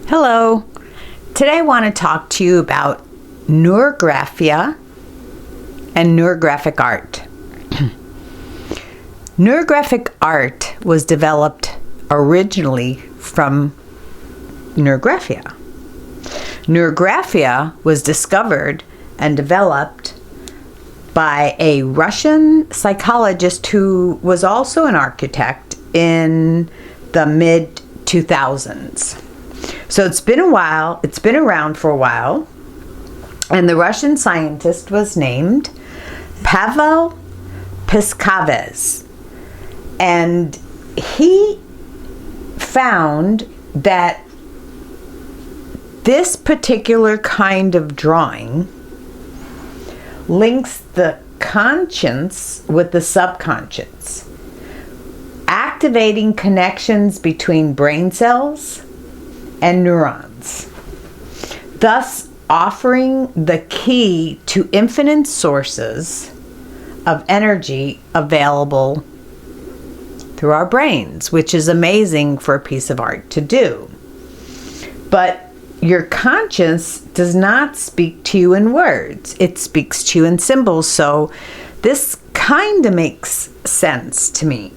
Hello. Today I want to talk to you about neurographia and neurographic art. Neurographic art was developed originally from neurographia. Neurographia was discovered and developed by a Russian psychologist who was also an architect in the mid-2000s. So it's been a while, it's been around for a while, and the Russian scientist was named Pavel Piscaves. And he found that this particular kind of drawing links the conscious with the subconscious, activating connections between brain cells and neurons, thus offering the key to infinite sources of energy available through our brains, which is amazing for a piece of art to do. But your conscience does not speak to you in words. It speaks to you in symbols. So this kind of makes sense to me.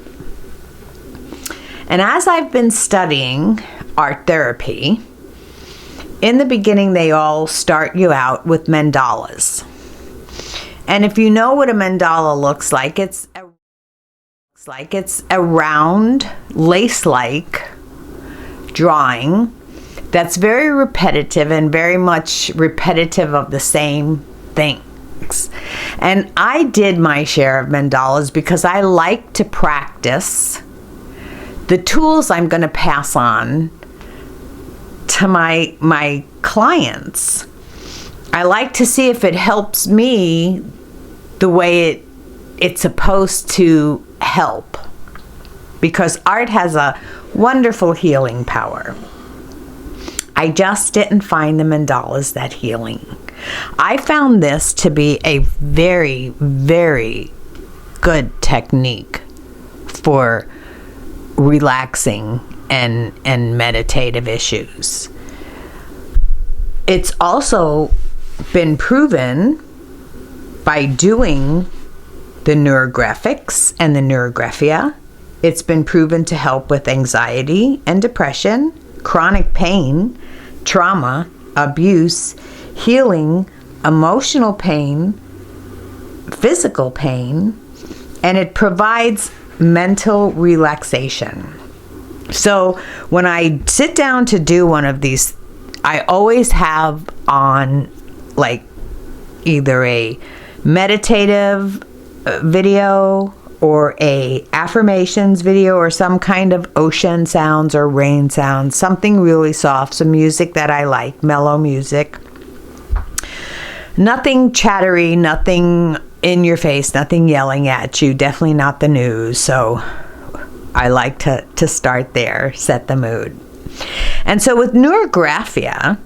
And as I've been studying art therapy, in the beginning they all start you out with mandalas. And if you know what a mandala looks like, it's a round, lace-like drawing that's very repetitive and very much repetitive of the same things. And I did my share of mandalas because I like to practice the tools I'm going to pass on to my clients. I like to see if it helps me the way it's supposed to help, because art has a wonderful healing power. I just didn't find the mandalas that healing. I found this to be a very, very good technique for relaxing and meditative issues. It's also been proven by doing the neurographics and the neurographia. It's been proven to help with anxiety and depression, chronic pain, trauma, abuse, healing, emotional pain, physical pain, and it provides mental relaxation. So when I sit down to do one of these, I always have on like either a meditative video or a affirmations video or some kind of ocean sounds or rain sounds, something really soft, some music that I like, mellow music. Nothing chattery, nothing in your face, nothing yelling at you, definitely not the news. So I like to start there, set the mood. And so with neurographia,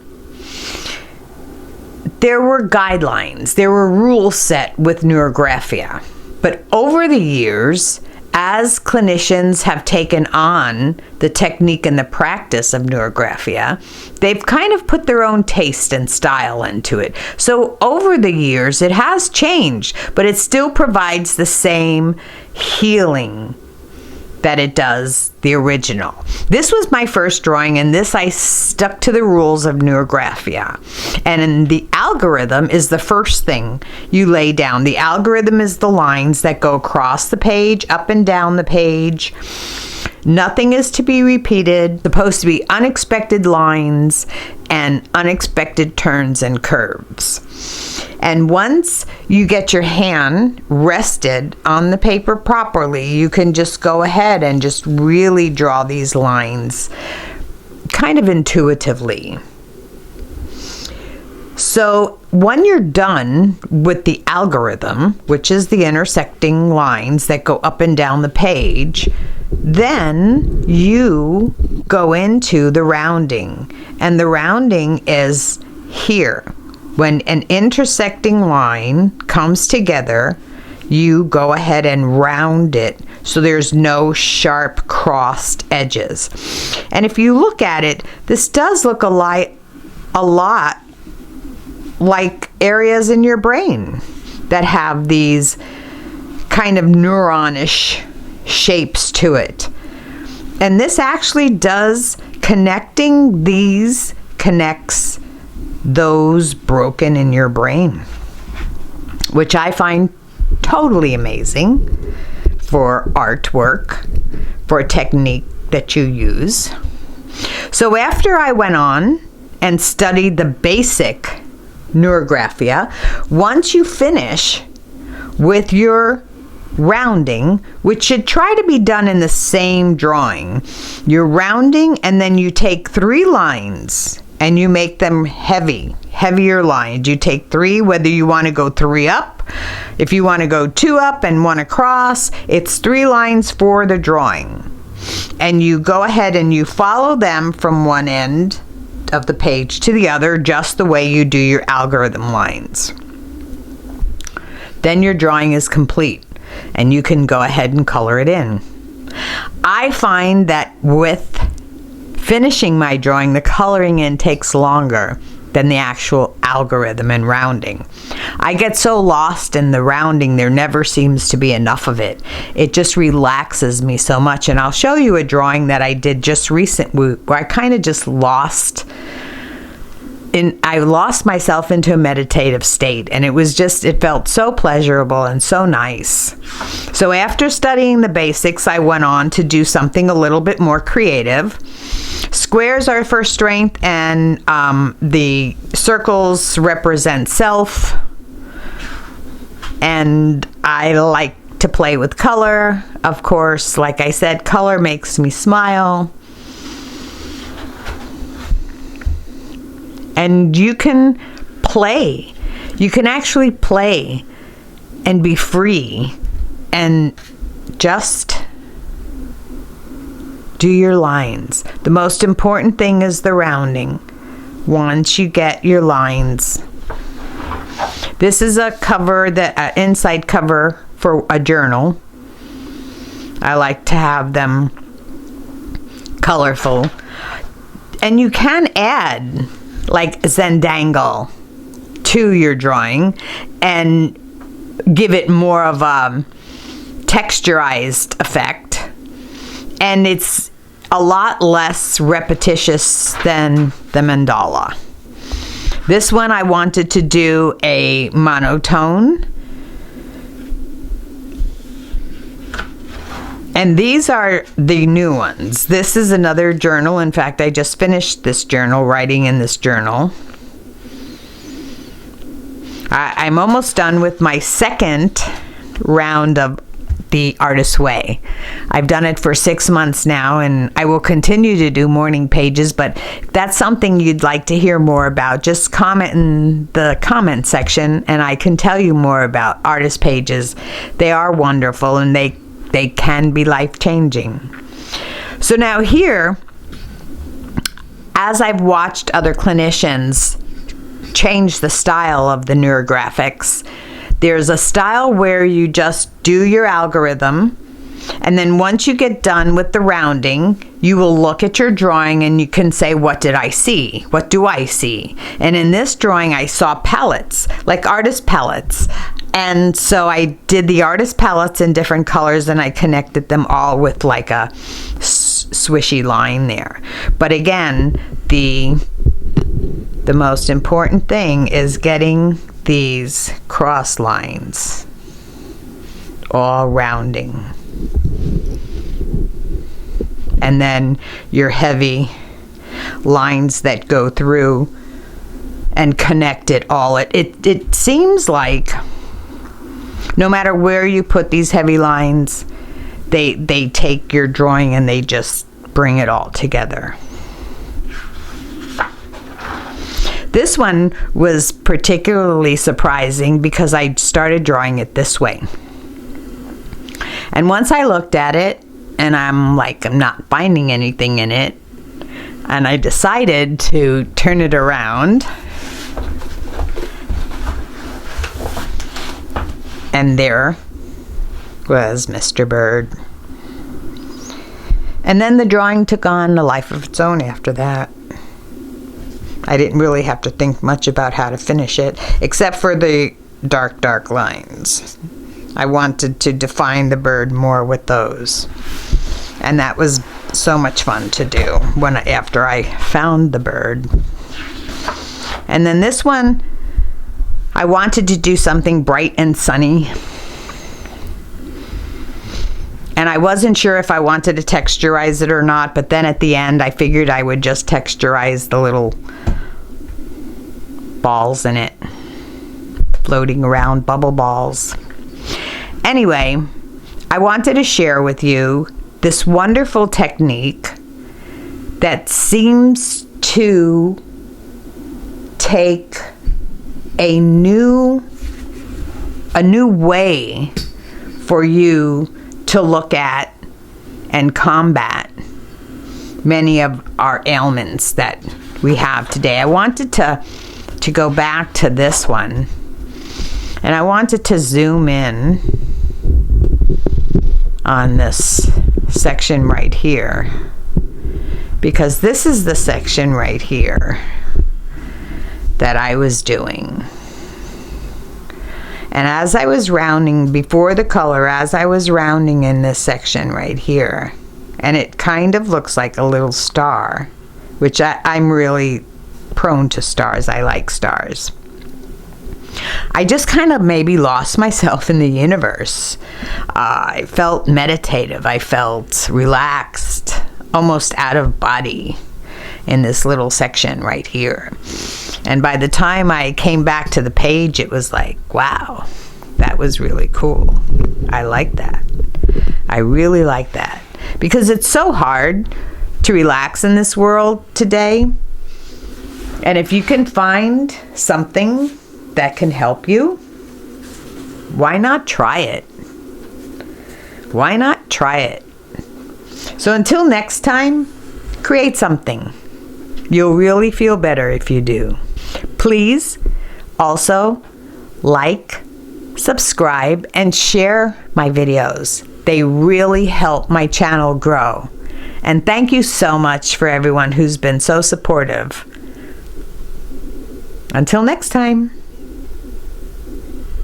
there were guidelines, there were rules set with neurographia. But over the years, as clinicians have taken on the technique and the practice of neurographia, they've kind of put their own taste and style into it. So over the years, it has changed, but it still provides the same healing that it does the original. This was my first drawing, and this I stuck to the rules of neurographia. And in the algorithm is the first thing you lay down. The algorithm is the lines that go across the page, up and down the page. Nothing is to be repeated. Supposed to be unexpected lines and unexpected turns and curves. And once you get your hand rested on the paper properly, you can just go ahead and just really draw these lines kind of intuitively. So when you're done with the algorithm, which is the intersecting lines that go up and down the page, then you go into the rounding. And the rounding is here. When an intersecting line comes together, you go ahead and round it so there's no sharp crossed edges. And if you look at it, this does look a lot like areas in your brain that have these kind of neuronish shapes to it. And this actually does, connecting these connects those broken in your brain, which I find totally amazing for artwork, for a technique that you use. So after I went on and studied the basic neurographia, once you finish with your rounding, which should try to be done in the same drawing, you're rounding and then you take 3 lines and you make them heavier lines. You take 3, whether you want to go 3 up, if you want to go 2 up and 1 across, it's 3 lines for the drawing. And you go ahead and you follow them from one end of the page to the other, just the way you do your algorithm lines. Then your drawing is complete and you can go ahead and color it in. I find that with finishing my drawing, the coloring in takes longer than the actual algorithm and rounding. I get so lost in the rounding, there never seems to be enough of it. It just relaxes me so much. And I'll show you a drawing that I did just recently where I kind of just I lost myself into a meditative state, and it felt so pleasurable and so nice. So after studying the basics, I went on to do something a little bit more creative. Squares are for strength, and the circles represent self. And I like to play with color. Of course, like I said, color makes me smile. And you can play. You can actually play and be free and just do your lines. The most important thing is the rounding. Once you get your lines. This is a cover, inside cover for a journal. I like to have them colorful. And you can add like Zendangle to your drawing and give it more of a texturized effect. And it's a lot less repetitious than the mandala. This one I wanted to do a monotone. And these are the new ones. This is another journal. In fact, I just finished this journal, writing in this journal. I'm almost done with my second round of the Artist's Way. I've done it for 6 months now, and I will continue to do morning pages, but if that's something you'd like to hear more about, just comment in the comment section and I can tell you more about artist pages. They are wonderful and they can be life-changing. So now here, as I've watched other clinicians change the style of the Neurographics, there's a style where you just do your algorithm, and then once you get done with the rounding, you will look at your drawing and you can say, what did I see? What do I see? And in this drawing, I saw palettes, like artist palettes. And so I did the artist palettes in different colors and I connected them all with like a swishy line there. But again, the most important thing is getting these cross lines, all rounding. And then your heavy lines that go through and connect it all. It seems like no matter where you put these heavy lines, they take your drawing and they just bring it all together. This one was particularly surprising because I started drawing it this way. And once I looked at it, and I'm not finding anything in it, and I decided to turn it around. And there was Mr. Bird And then the drawing took on a life of its own after that. I didn't really have to think much about how to finish it, except for the dark lines. I wanted to define the bird more with those. And that was so much fun to do after I found the bird. And then this one, I wanted to do something bright and sunny. And I wasn't sure if I wanted to texturize it or not, but then at the end I figured I would just texturize the little balls in it, floating around, bubble balls. Anyway, I wanted to share with you this wonderful technique that seems to take a new way for you to look at and combat many of our ailments that we have today. I wanted to go back to this one, and I wanted to zoom in on this section right here, because this is the section right here that I was doing. And as I was rounding before the color, as I was rounding in this section right here, and it kind of looks like a little star, which I'm really prone to stars. I like stars. I just kind of maybe lost myself in the universe. I felt meditative. I felt relaxed, almost out of body in this little section right here. And by the time I came back to the page, it was like, wow, that was really cool. I like that. I really like that. Because it's so hard to relax in this world today. And if you can find something that can help you, why not try it? Why not try it? So until next time, create something. You'll really feel better if you do. Please also like, subscribe, and share my videos. They really help my channel grow. And thank you so much for everyone who's been so supportive. Until next time.